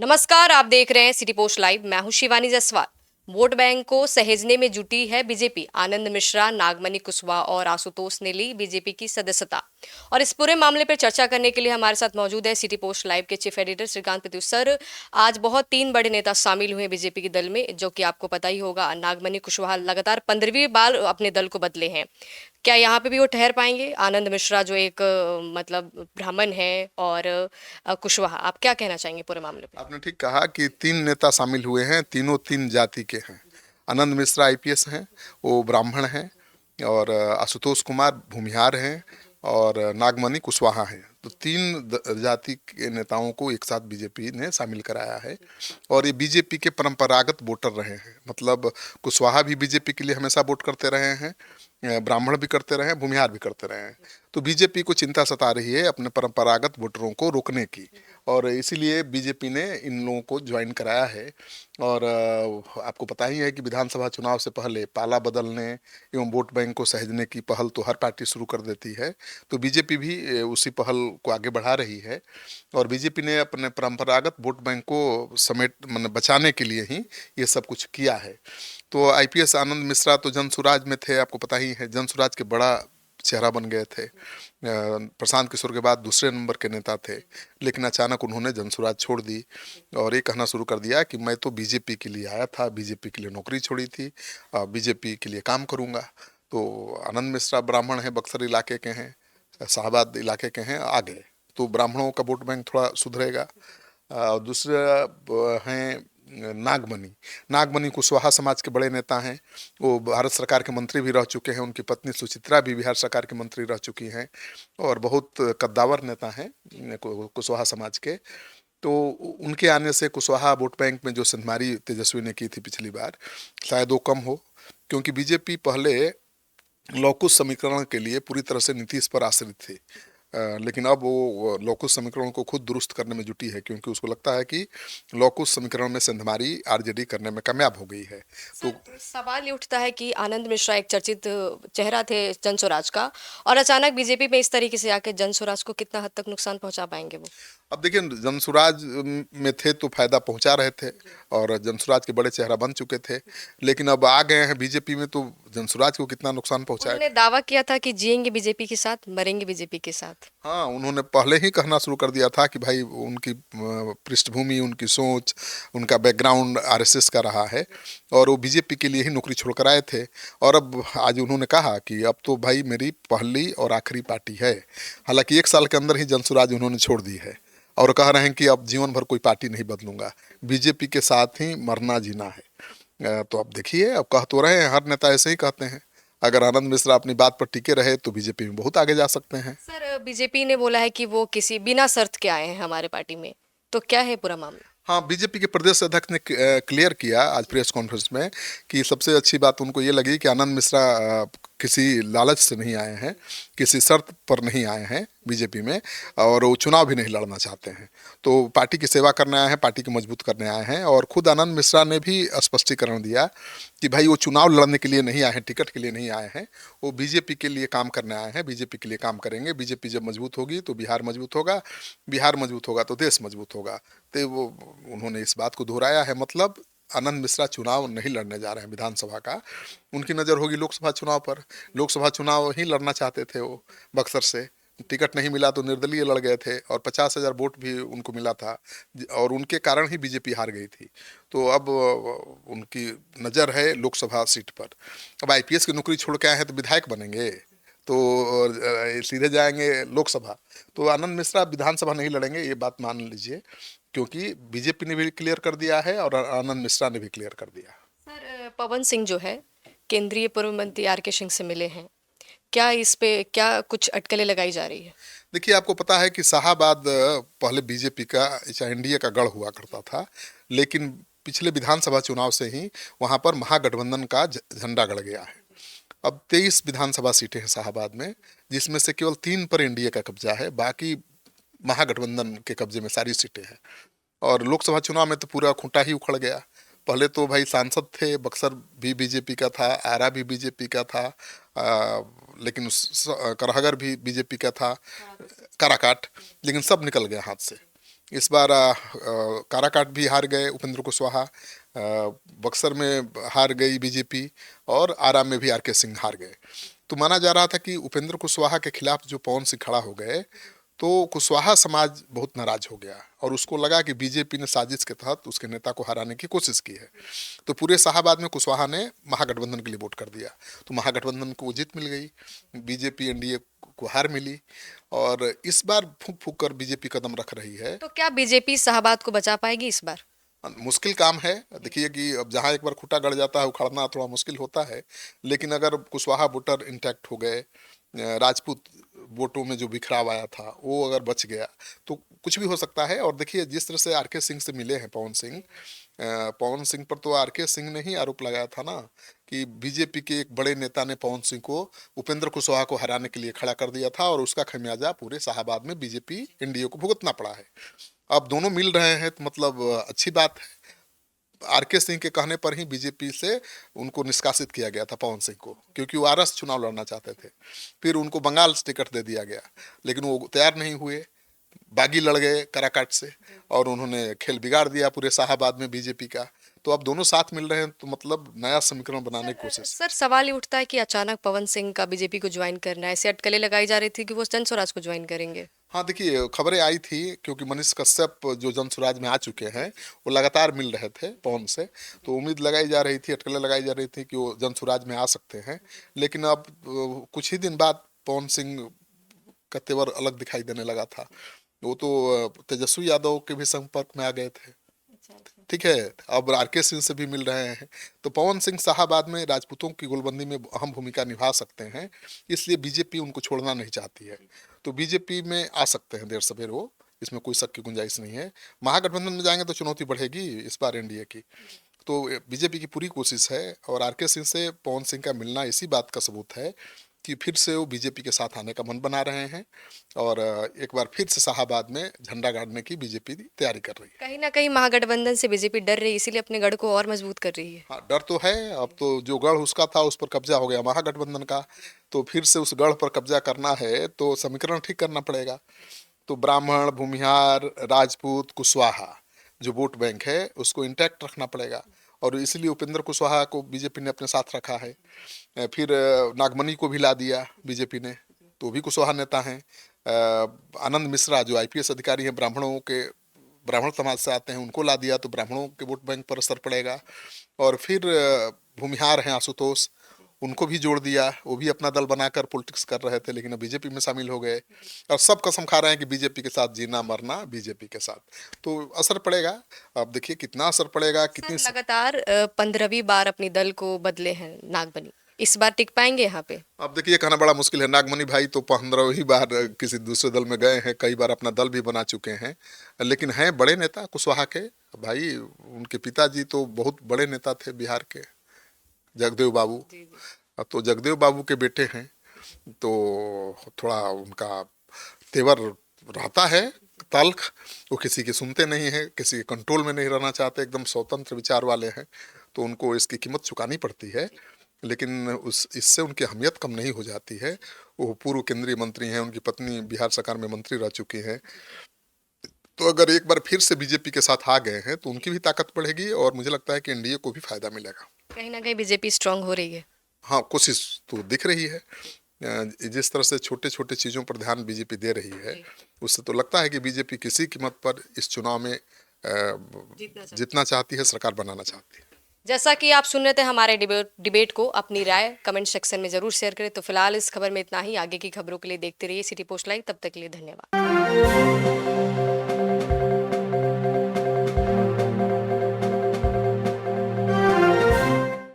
नमस्कार, आप देख रहे हैं सिटी पोस्ट लाइव। मैं हूं शिवानी जायसवाल। वोट बैंक को सहेजने में जुटी है बीजेपी। आनंद मिश्रा, नागमणि कुशवाहा और आशुतोष ने ली बीजेपी की सदस्यता। और इस पूरे मामले पर चर्चा करने के लिए हमारे साथ मौजूद है सिटी पोस्ट लाइव के chief editor Shrikant Pratyush sir. आज बहुत तीन बड़े नेता शामिल हुए बीजेपी के दल में, जो कि आपको पता ही होगा। नागमणि कुशवाहा लगातार 15वीं बार अपने दल को बदले हैं। क्या यहाँ पे भी वो ठहर पाएंगे? आनंद मिश्रा जो एक मतलब ब्राह्मण है, और कुशवाहा, आप क्या कहना चाहेंगे पूरे मामले पे? आपने ठीक कहा कि तीन नेता शामिल हुए हैं, तीनों तीन जाति के हैं। आनंद मिश्रा आईपीएस हैं, वो ब्राह्मण हैं, और आशुतोष कुमार भूमिहार हैं, और नागमणि कुशवाहा हैं। तो तीन जाति के नेताओं को एक साथ बीजेपी ने शामिल कराया है, और ये बीजेपी के परंपरागत वोटर रहे हैं। मतलब कुशवाहा भी बीजेपी के लिए हमेशा वोट करते रहे हैं, ब्राह्मण भी करते रहे हैं, भूमिहार भी करते रहे हैं। तो बीजेपी को चिंता सता रही है अपने परंपरागत वोटरों को रोकने की, और इसीलिए बीजेपी ने इन लोगों को ज्वाइन कराया है। और आपको पता ही है कि विधानसभा चुनाव से पहले पाला बदलने एवं वोट बैंक को सहेजने की पहल तो हर पार्टी शुरू कर देती है। तो बीजेपी भी उसी पहल को आगे बढ़ा रही है, और बीजेपी ने अपने परंपरागत वोट बैंक को समेट मतलब बचाने के लिए ही ये सब कुछ किया है। तो आईपीएस आनंद मिश्रा तो जनसुराज में थे, आपको पता ही है, जनसुराज के बड़ा चेहरा बन गए थे। प्रशांत किशोर के बाद दूसरे नंबर के नेता थे, लेकिन अचानक उन्होंने जनसुराज छोड़ दी और ये कहना शुरू कर दिया कि मैं तो बीजेपी के लिए आया था, बीजेपी के लिए नौकरी छोड़ी थी, बीजेपी के लिए काम करूंगा। तो आनंद मिश्रा ब्राह्मण हैं, बक्सर इलाके के हैं, शाहबाद इलाके के हैं, आ गए। तो ब्राह्मणों का वोट बैंक थोड़ा सुधरेगा। दूसरा हैं नागमणि। नागमणि कुशवाहा समाज के बड़े नेता हैं, वो भारत सरकार के मंत्री भी रह चुके हैं, उनकी पत्नी सुचित्रा भी बिहार सरकार की मंत्री रह चुकी हैं, और बहुत कद्दावर नेता हैं कुशवाहा समाज के। तो उनके आने से कुशवाहा वोट बैंक में जो सिंधमारी तेजस्वी ने की थी पिछली बार, शायद वो कम हो, क्योंकि बीजेपी पहले लौकुश समीकरण के लिए पूरी तरह से नीतीश पर आश्रित थी। लेकिन अब वो लौकुश समीकरण को खुद दुरुस्त करने में जुटी है, क्योंकि उसको लगता है कि लौकुश समीकरण में सिंधमारी आरजेडी करने में कामयाब हो गई है। तो सर, सवाल ये उठता है कि आनंद मिश्रा एक चर्चित चेहरा थे जनस्वराज का, और अचानक बीजेपी में इस तरीके से आके जनस्वराज को कितना हद तक नुकसान पहुंचा पाएंगे वो? अब देखिए, जनसुराज में थे तो फायदा पहुंचा रहे थे, और जनसुराज के बड़े चेहरा बन चुके थे, लेकिन अब आ गए हैं बीजेपी में, तो जनसुराज को कितना नुकसान उन्होंने पहुंचाएगा। दावा किया था कि जिएंगे बीजेपी के साथ, मरेंगे बीजेपी के साथ। हाँ, उन्होंने पहले ही कहना शुरू कर दिया था कि भाई उनकी पृष्ठभूमि, उनकी सोच, उनका बैकग्राउंड आरएसएस का रहा है, और वो बीजेपी के लिए ही नौकरी छोड़कर आए थे। और अब आज उन्होंने कहा कि अब तो भाई मेरी पहली और आखिरी पार्टी है। हालांकि 1 साल के अंदर ही जनसुराज उन्होंने छोड़ दी है, और कह रहे हैं कि अब जीवन भर कोई पार्टी नहीं बदलूंगा, बीजेपी के साथ ही मरना जीना है। तो अब देखिए, अब कह तो रहे हैं, हर नेता ऐसे ही कहते हैं। अगर आनंद मिश्रा अपनी बात पर टिके रहे तो बीजेपी में बहुत आगे जा सकते हैं। सर, बीजेपी ने बोला है कि वो किसी बिना शर्त के आए हैं हमारे पार्टी में, तो क्या है पूरा मामला? हाँ, बीजेपी के प्रदेश अध्यक्ष ने क्लियर किया आज प्रेस कॉन्फ्रेंस में कि सबसे अच्छी बात उनको ये लगी कि आनंद मिश्रा किसी लालच से नहीं आए हैं, किसी शर्त पर नहीं आए हैं बीजेपी में, और वो चुनाव भी नहीं लड़ना चाहते हैं। तो पार्टी की सेवा करने आए हैं, पार्टी को मजबूत करने आए हैं। और खुद आनंद मिश्रा ने भी स्पष्टीकरण दिया कि भाई वो चुनाव लड़ने के लिए नहीं आए हैं, टिकट के लिए नहीं आए हैं, वो बीजेपी के लिए काम करने आए हैं, बीजेपी के लिए काम करेंगे। बीजेपी जब मजबूत होगी तो बिहार मजबूत होगा, बिहार मजबूत होगा तो देश मजबूत होगा। तो वो उन्होंने इस बात को दोहराया है। मतलब आनंद मिश्रा चुनाव नहीं लड़ने जा रहे हैं विधानसभा का, उनकी नज़र होगी लोकसभा चुनाव पर। लोकसभा चुनाव ही लड़ना चाहते थे वो बक्सर से, टिकट नहीं मिला तो निर्दलीय लड़ गए थे, और 50,000 वोट भी उनको मिला था, और उनके कारण ही बीजेपी हार गई थी। तो अब उनकी नज़र है लोकसभा सीट पर। अब आईपीएस की नौकरी छोड़ के आए हैं तो विधायक बनेंगे, तो सीधे जाएंगे लोकसभा। तो आनंद मिश्रा विधानसभा नहीं लड़ेंगे, ये बात मान लीजिए, क्योंकि बीजेपी ने भी क्लियर कर दिया है और आनंद मिश्रा ने भी क्लियर कर दिया। सर, पवन सिंह जो है, केंद्रीय पूर्व मंत्री आर के सिंह से मिले हैं। क्या इस पे क्या कुछ अटकलें लगाई जा रही है? देखिए, आपको पता है कि शाहाबाद पहले बीजेपी का एनडीए का गढ़ हुआ करता था, लेकिन पिछले विधानसभा चुनाव से ही वहां पर महागठबंधन का झंडा गड़ गया है। अब 23 विधानसभा सीटें हैं शाहाबाद में, जिसमें से केवल 3 पर एनडीए का कब्जा है, बाकी महागठबंधन के कब्जे में सारी सीटें हैं। और लोकसभा चुनाव में तो पूरा खूंटा ही उखड़ गया। पहले तो भाई सांसद थे, बक्सर भी बीजेपी का था, आरा भी बीजेपी का था, लेकिन करहगर भी बीजेपी का था, काराकाट, लेकिन सब निकल गया हाथ से। इस बार काराकाट भी हार गए उपेंद्र कुशवाहा, बक्सर में हार गई बीजेपी और आरा में भी आरके सिंह हार गए। तो माना जा रहा था कि उपेंद्र कुशवाहा के खिलाफ जो पवन सिंह खड़ा हो गए तो कुशवाहा समाज बहुत नाराज हो गया और उसको लगा कि बीजेपी ने साजिश के तहत उसके नेता को हराने की कोशिश की है। तो पूरे शाहाबाद में कुशवाहा ने महागठबंधन के लिए वोट कर दिया, तो महागठबंधन को जीत मिल गई, बीजेपी एनडीए को हार मिली और इस बार फूंक फूंक कर बीजेपी कदम रख रही है। तो क्या बीजेपी शाहाबाद को बचा पाएगी इस बार? मुश्किल काम है। देखिए कि अब जहाँ एक बार खूंटा गड़ जाता है उखाड़ना थोड़ा मुश्किल होता है, लेकिन अगर कुशवाहा वोटर इंटैक्ट हो गए, राजपूत वोटों में जो बिखराव आया था वो अगर बच गया तो कुछ भी हो सकता है। और देखिए जिस तरह से आरके सिंह से मिले हैं पवन सिंह पर तो आरके सिंह ने ही आरोप लगाया था ना कि बीजेपी के एक बड़े नेता ने पवन सिंह को उपेंद्र कुशवाहा को हराने के लिए खड़ा कर दिया था और उसका खमियाजा पूरे शाहाबाद में बीजेपी एनडीए को भुगतना पड़ा है। अब दोनों मिल रहे हैं तो मतलब अच्छी बात है। आरके सिंह के कहने पर ही बीजेपी से उनको निष्कासित किया गया था पवन सिंह को, क्योंकि वो आरएस चुनाव लड़ना चाहते थे। फिर उनको बंगाल से टिकट दे दिया गया, लेकिन वो तैयार नहीं हुए, बागी लड़ गए काराकाट से और उन्होंने खेल बिगाड़ दिया पूरे शाहाबाद में बीजेपी का। तो अब दोनों साथ मिल रहे हैं तो मतलब नया समीकरण बनाने की कोशिश। सर सवाल ये उठता है कि अचानक पवन सिंह का बीजेपी को ज्वाइन करना है, ऐसे अटकलें लगाई जा रही थी कि वो जन स्वराज को ज्वाइन करेंगे। हाँ देखिए खबरें आई थी क्योंकि मनीष कश्यप जो जन स्वराज में आ चुके हैं वो लगातार मिल रहे थे पवन से, तो उम्मीद लगाई जा रही थी, अटकलें लगाई जा रही थी कि वो जन स्वराज में आ सकते हैं। लेकिन अब कुछ ही दिन बाद पवन सिंह का तेवर अलग दिखाई देने लगा था। वो तो तेजस्वी यादव के भी संपर्क में आ गए थे। ठीक है, अब आरके सिंह से भी मिल रहे हैं, तो पवन सिंह शाहाबाद में राजपूतों की गोलबंदी में अहम भूमिका निभा सकते हैं, इसलिए बीजेपी उनको छोड़ना नहीं चाहती है। तो बीजेपी में आ सकते हैं देर सवेर वो, इसमें कोई शक की गुंजाइश नहीं है। महागठबंधन में जाएंगे तो चुनौती बढ़ेगी इस बार एनडीए की। तो बीजेपी की पूरी कोशिश है और आरके सिंह से पवन सिंह का मिलना इसी बात का सबूत है कि फिर से वो बीजेपी के साथ आने का मन बना रहे हैं और एक बार फिर से शाहाबाद में झंडा गाड़ने की बीजेपी तैयारी कर रही है। कहीं ना कहीं महागठबंधन से बीजेपी डर रही है, इसीलिए अपने गढ़ को और मजबूत कर रही है। हाँ डर तो है, अब तो जो गढ़ उसका था उस पर कब्जा हो गया महागठबंधन का, तो फिर से उस गढ़ पर कब्जा करना है तो समीकरण ठीक करना पड़ेगा। तो ब्राह्मण, भूमिहार, राजपूत, कुशवाहा जो वोट बैंक है उसको इंटैक्ट रखना पड़ेगा और इसलिए उपेंद्र कुशवाहा को बीजेपी ने अपने साथ रखा है। फिर नागमणि को भी ला दिया बीजेपी ने, तो भी कुशवाहा नेता हैं। आनंद मिश्रा जो आईपीएस अधिकारी हैं ब्राह्मण समाज से आते हैं, उनको ला दिया तो ब्राह्मणों के वोट बैंक पर असर पड़ेगा। और फिर भूमिहार हैं आशुतोष, उनको भी जोड़ दिया, वो भी अपना दल बनाकर पॉलिटिक्स कर रहे थे लेकिन अब बीजेपी में शामिल हो गए और सब कसम खा रहे हैं कि बीजेपी के साथ जीना मरना बीजेपी के साथ, तो असर पड़ेगा। अब देखिए कितना असर पड़ेगा, कितनी सर लगातार 15वीं बार अपनी दल को बदले हैं नागमणि, इस बार टिक पाएंगे यहाँ पे? अब देखिए कहना बड़ा मुश्किल है। नागमणि भाई तो 15वीं बार किसी दूसरे दल में गए हैं, कई बार अपना दल भी बना चुके हैं, लेकिन हैं बड़े नेता कुशवाहा के भाई। उनके पिताजी तो बहुत बड़े नेता थे बिहार के, जगदेव बाबू। अब तो जगदेव बाबू के बेटे हैं तो थोड़ा उनका तेवर रहता है तल्ख, वो किसी की सुनते नहीं हैं, किसी के कंट्रोल में नहीं रहना चाहते, एकदम स्वतंत्र विचार वाले हैं, तो उनको इसकी कीमत चुकानी पड़ती है। लेकिन इससे उनकी अहमियत कम नहीं हो जाती है। वो पूर्व केंद्रीय मंत्री हैं, उनकी पत्नी बिहार सरकार में मंत्री रह चुकी हैं, तो अगर एक बार फिर से बीजेपी के साथ आ गए हैं तो उनकी भी ताकत बढ़ेगी और मुझे लगता है कि एनडीए को भी फायदा मिलेगा। कहीं ना कहीं बीजेपी स्ट्रांग हो रही है। हाँ कोशिश तो दिख रही है, जिस तरह से छोटे छोटे चीज़ों पर ध्यान बीजेपी दे रही है उससे तो लगता है कि बीजेपी किसी कीमत पर इस चुनाव में जीतना चाहती है, सरकार बनाना चाहती है। जैसा कि आप सुन रहे थे हमारे डिबेट को, अपनी राय कमेंट सेक्शन में जरूर शेयर करें। तो फिलहाल इस खबर में इतना ही, आगे की खबरों के लिए देखते रहिए सिटी पोस्ट लाइव, तब तक के लिए धन्यवाद।